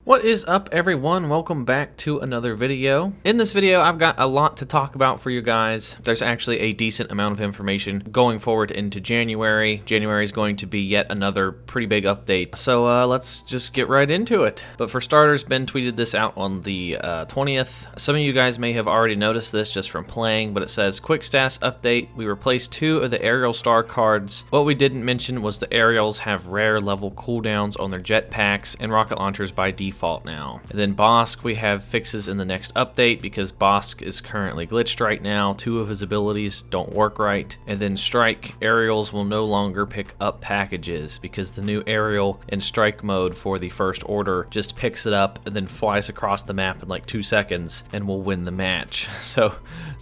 What is up, everyone? Welcome back to another video. In this video, I've got a lot to talk about for you guys. There's actually a decent amount of information going forward into January. January is going to be yet another pretty big update. So let's just get right into it. But for starters, Ben tweeted this out on the 20th. Some of you guys may have already noticed this just from playing, but it says, quick status update. We replaced 2 of the aerial star cards. What we didn't mention was the aerials have rare level cooldowns on their jetpacks and rocket launchers by default now. And then Bosk, we have fixes in the next update because Bosk is currently glitched right now. 2 of his abilities don't work right. And then Strike, aerials will no longer pick up packages because the new aerial in strike mode for the First Order just picks it up and then flies across the map in like 2 seconds and will win the match. So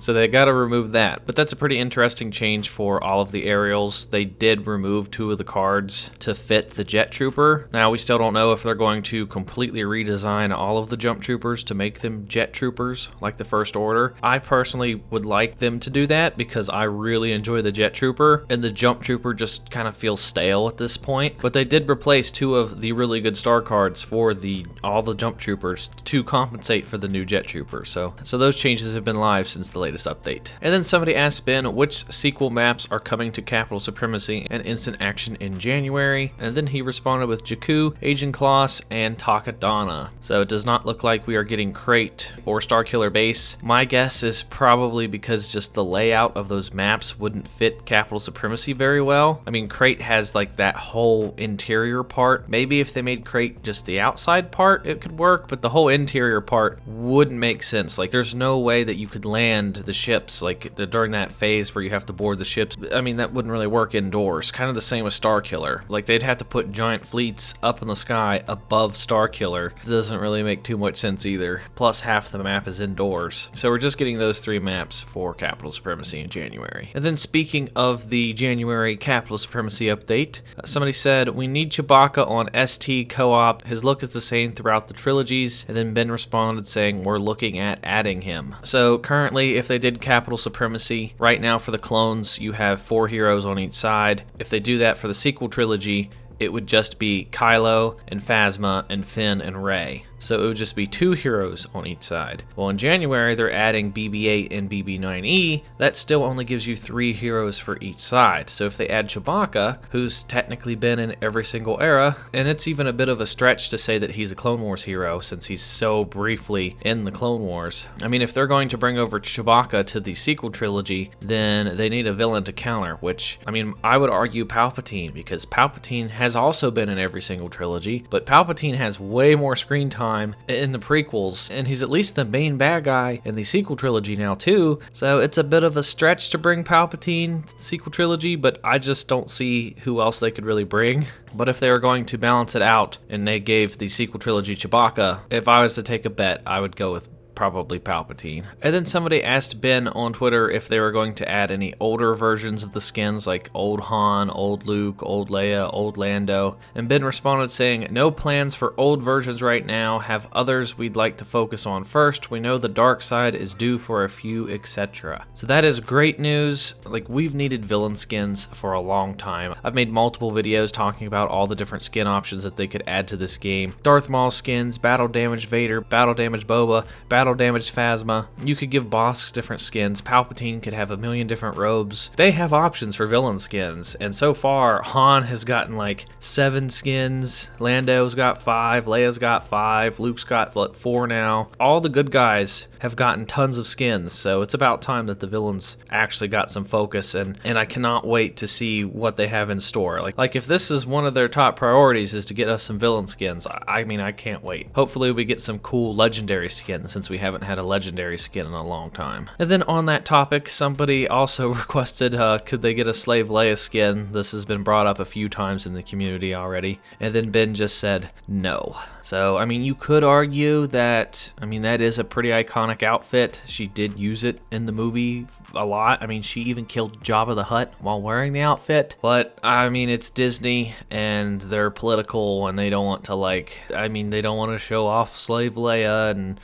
they gotta remove that. But that's a pretty interesting change for all of the aerials. They did remove 2 of the cards to fit the Jet Trooper. Now we still don't know if they're going to completely redesign all of the Jump Troopers to make them Jet Troopers like the First Order. I personally would like them to do that because I really enjoy the Jet Trooper, and the Jump Trooper just kind of feels stale at this point. But they did replace 2 of the really good star cards for all the Jump Troopers to compensate for the new Jet Trooper. So those changes have been live since the latest update. And then somebody asked Ben which sequel maps are coming to Capital Supremacy and Instant Action in January, and then he responded with Jakku, Agent Kloss, and Takadana. So it does not look like we are getting Crate or Starkiller Base. My guess is probably because just the layout of those maps wouldn't fit Capital Supremacy very well. I mean, Crate has like that whole interior part. Maybe if they made Crate just the outside part, it could work, but the whole interior part wouldn't make sense. Like, there's no way that you could land the ships like during that phase where you have to board the ships. I mean, that wouldn't really work indoors. Kind of the same with Starkiller. Like, they'd have to put giant fleets up in the sky above Starkiller. It doesn't really make too much sense either. Plus, half the map is indoors. So we're just getting those 3 maps for Capital Supremacy in January. And then speaking of the January Capital Supremacy update, somebody said, we need Chewbacca on ST co-op. His look is the same throughout the trilogies. And then Ben responded saying, we're looking at adding him. So currently, if they did Capital Supremacy, right now for the clones, you have 4 heroes on each side. If they do that for the sequel trilogy, it would just be Kylo and Phasma and Finn and Rey. So it would just be 2 heroes on each side. Well, in January, they're adding BB-8 and BB-9E. That still only gives you 3 heroes for each side. So if they add Chewbacca, who's technically been in every single era, and it's even a bit of a stretch to say that he's a Clone Wars hero since he's so briefly in the Clone Wars. I mean, if they're going to bring over Chewbacca to the sequel trilogy, then they need a villain to counter, which, I mean, I would argue Palpatine, because Palpatine has also been in every single trilogy, but Palpatine has way more screen time in the prequels, and he's at least the main bad guy in the sequel trilogy now too, so it's a bit of a stretch to bring Palpatine to the sequel trilogy, but I just don't see who else they could really bring. But if they were going to balance it out and they gave the sequel trilogy Chewbacca, if I was to take a bet, I would go with probably Palpatine. And then somebody asked Ben on Twitter if they were going to add any older versions of the skins, like old Han, old Luke, old Leia, old Lando. And Ben responded saying, no plans for old versions right now, have others we'd like to focus on first. We know the dark side is due for a few, etc. So that is great news. Like, we've needed villain skins for a long time. I've made multiple videos talking about all the different skin options that they could add to this game. Darth Maul skins, battle damage Vader, battle damage Boba, battle damage Phasma. You could give Bosk different skins. Palpatine could have a million different robes. They have options for villain skins, and so far Han has gotten like 7 skins, Lando's got 5, Leia's got 5, Luke's got 4 now. All the good guys have gotten tons of skins, so it's about time that the villains actually got some focus, and I cannot wait to see what they have in store. Like if this is one of their top priorities, is to get us some villain skins, I mean, I can't wait. Hopefully we get some cool legendary skins, since we haven't had a legendary skin in a long time. And then on that topic, somebody also requested could they get a Slave Leia skin. This has been brought up a few times in the community already, and then Ben just said no. So I mean, you could argue that, I mean, that is a pretty iconic outfit. She did use it in the movie a lot. I mean, she even killed Jabba the Hutt while wearing the outfit. But I mean, it's Disney and they're political and they don't want to they don't want to show off Slave Leia, and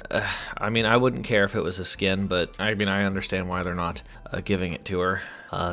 I mean, I wouldn't care if it was a skin, but I mean, I understand why they're not giving it to her.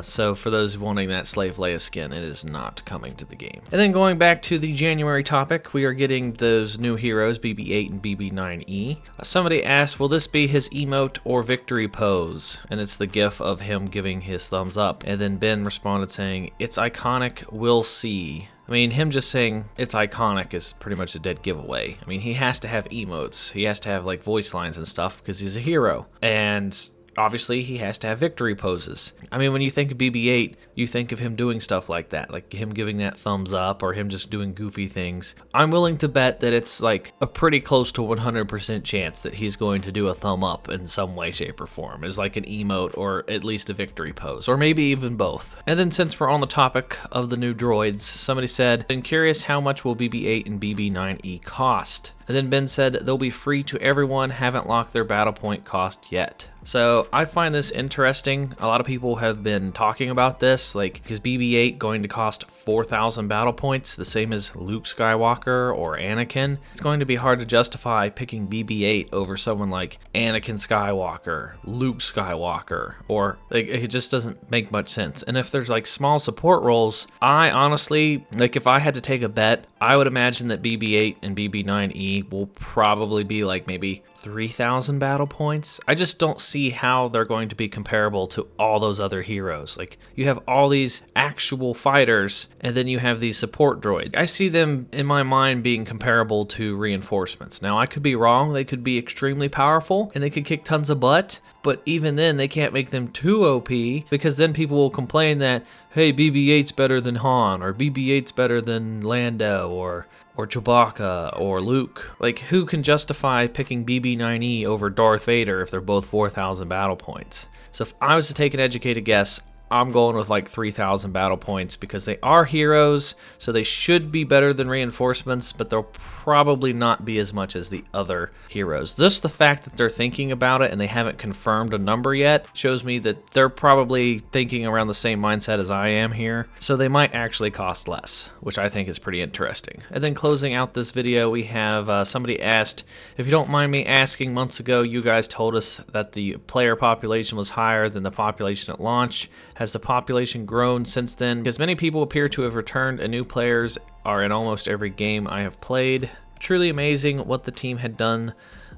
So for those wanting that Slave Leia skin, it is not coming to the game. And then going back to the January topic, we are getting those new heroes, BB-8 and BB-9E. Somebody asked, will this be his emote or victory pose? And it's the gif of him giving his thumbs up. And then Ben responded saying, it's iconic, we'll see. I mean, him just saying it's iconic is pretty much a dead giveaway. I mean, he has to have emotes. He has to have like voice lines and stuff because he's a hero. And obviously, he has to have victory poses. I mean, when you think of BB-8, you think of him doing stuff like that, like him giving that thumbs up or him just doing goofy things. I'm willing to bet that it's like a pretty close to 100% chance that he's going to do a thumb up in some way, shape, or form as like an emote or at least a victory pose, or maybe even both. And then since we're on the topic of the new droids, somebody said, been curious how much will BB-8 and BB-9E cost? And then Ben said, they'll be free to everyone, haven't locked their battle point cost yet. So I find this interesting. A lot of people have been talking about this, like, is BB-8 going to cost 4,000 battle points, the same as Luke Skywalker or Anakin? It's going to be hard to justify picking BB-8 over someone like Anakin Skywalker, Luke Skywalker, or like, it just doesn't make much sense. And if there's like small support roles, I honestly, like if I had to take a bet, I would imagine that BB-8 and BB-9E will probably be like maybe 3,000 battle points. I just don't see how they're going to be comparable to all those other heroes. Like, you have all these actual fighters, and then you have these support droids. I see them, in my mind, being comparable to reinforcements. Now, I could be wrong. They could be extremely powerful, and they could kick tons of butt, but even then, they can't make them too OP, because then people will complain that, hey, BB-8's better than Han, or BB-8's better than Lando, or Chewbacca, or Luke. Like, who can justify picking BB-9E over Darth Vader if they're both 4,000 battle points? So if I was to take an educated guess, I'm going with like 3,000 battle points because they are heroes, so they should be better than reinforcements, but they'll probably not be as much as the other heroes. Just the fact that they're thinking about it and they haven't confirmed a number yet shows me that they're probably thinking around the same mindset as I am here, so they might actually cost less, which I think is pretty interesting. And then closing out this video, we have somebody asked, if you don't mind me asking, months ago you guys told us that the player population was higher than the population at launch. Has the population grown since then? Because many people appear to have returned and new players are in almost every game I have played. Truly amazing what the team had done,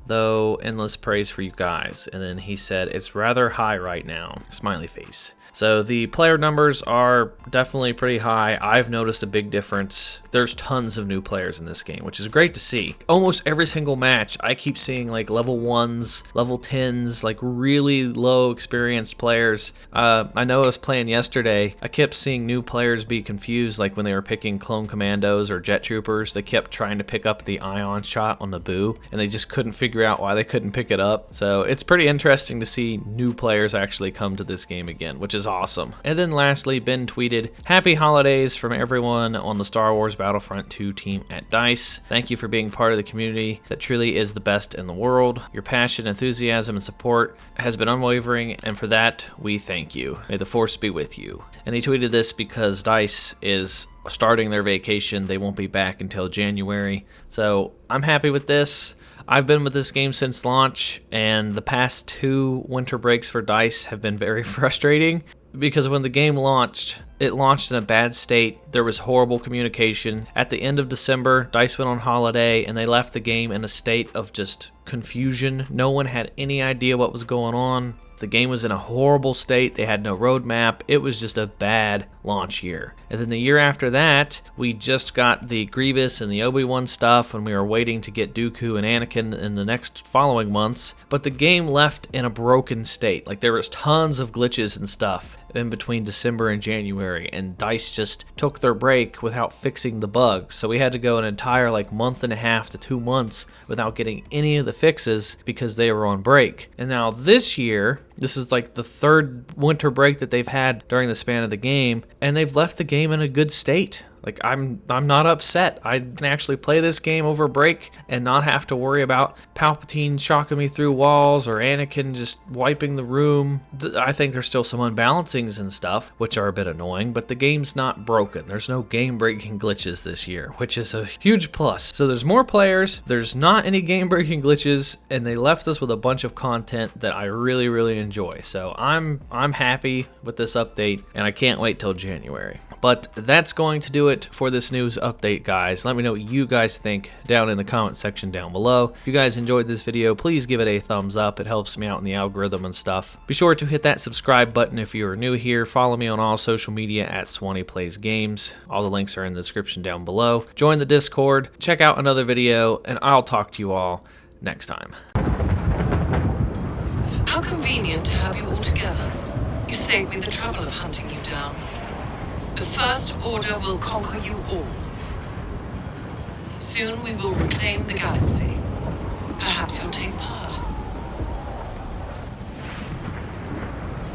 though. Endless praise for you guys. And then he said, it's rather high right now. Smiley face. So the player numbers are definitely pretty high. I've noticed a big difference. There's tons of new players in this game, which is great to see. Almost every single match, I keep seeing like level 1s, level 10s, like really low experienced players. I know I was playing yesterday. I kept seeing new players be confused, like when they were picking clone commandos or jet troopers. They kept trying to pick up the ion shot on Naboo, and they just couldn't figure out why they couldn't pick it up. So it's pretty interesting to see new players actually come to this game again, which is awesome. And then lastly, Ben tweeted, happy holidays from everyone on the Star Wars Battlefront 2 team at DICE. Thank you for being part of the community that truly is the best in the world. Your passion, enthusiasm, and support has been unwavering, and for that, we thank you. May the Force be with you. And he tweeted this because DICE is starting their vacation. They won't be back until January. So I'm happy with this. I've been with this game since launch, and the past 2 winter breaks for DICE have been very frustrating because when the game launched, it launched in a bad state. There was horrible communication. At the end of December, DICE went on holiday, and they left the game in a state of just confusion. No one had any idea what was going on. The game was in a horrible state. They had no roadmap. It was just a bad launch year. And then the year after that, we just got the Grievous and the Obi-Wan stuff, and we were waiting to get Dooku and Anakin in the next following months. But the game left in a broken state. Like, there was tons of glitches and stuff in between December and January, and DICE just took their break without fixing the bugs. So we had to go an entire like month and a half to 2 months without getting any of the fixes because they were on break. And now this year, This is like the third winter break that they've had during the span of the game, and they've left the game in a good state. Like, I'm not upset. I can actually play this game over break and not have to worry about Palpatine shocking me through walls or Anakin just wiping the room. I think there's still some unbalancings and stuff, which are a bit annoying, but the game's not broken. There's no game-breaking glitches this year, which is a huge plus. So there's more players, there's not any game-breaking glitches, and they left us with a bunch of content that I really, really enjoy. So I'm happy with this update, and I can't wait till January. But that's going to do it for this news update, guys. Let me know what you guys think down in the comment section down below. If you guys enjoyed this video, please give it a thumbs up. It helps me out in the algorithm and stuff. Be sure to hit that subscribe button if you are new here. Follow me on all social media at Swanee Plays Games. All the links are in the description down below. Join the Discord, check out another video, and I'll talk to you all next time. How convenient to have you all together. You saved me the trouble of hunting you down. The First Order will conquer you all. Soon we will reclaim the galaxy. Perhaps you'll take part.